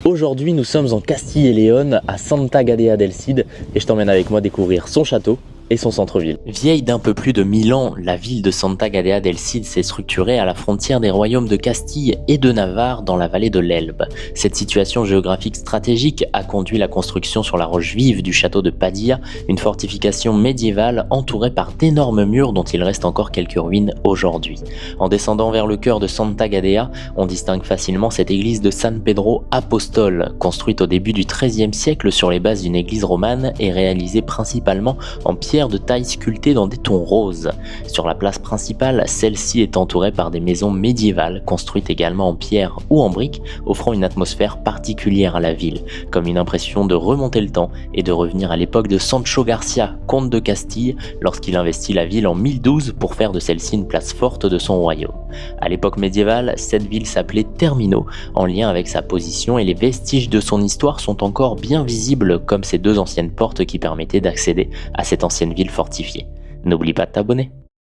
Aujourd'hui, nous sommes en Castille et Léon, à Santa Gadea del Cid, et je t'emmène avec moi découvrir son château et son centre-ville. Vieille d'un peu plus de 1000 ans, la ville de Santa Gadea del Cid s'est structurée à la frontière des royaumes de Castille et de Navarre dans la vallée de l'Elbe. Cette situation géographique stratégique a conduit la construction sur la roche vive du château de Padilla, une fortification médiévale entourée par d'énormes murs dont il reste encore quelques ruines aujourd'hui. En descendant vers le cœur de Santa Gadea, on distingue facilement cette église de San Pedro Apostol, construite au début du XIIIe siècle sur les bases d'une église romane et réalisée principalement en pierre de taille sculptée dans des tons roses. Sur la place principale, celle-ci est entourée par des maisons médiévales construites également en pierre ou en briques, offrant une atmosphère particulière à la ville, comme une impression de remonter le temps et de revenir à l'époque de Sancho Garcia, comte de Castille, lorsqu'il investit la ville en 1012 pour faire de celle-ci une place forte de son royaume. À l'époque médiévale, cette ville s'appelait Termino, en lien avec sa position, et les vestiges de son histoire sont encore bien visibles, comme ces deux anciennes portes qui permettaient d'accéder à cette ancienne ville fortifiée. N'oublie pas de t'abonner.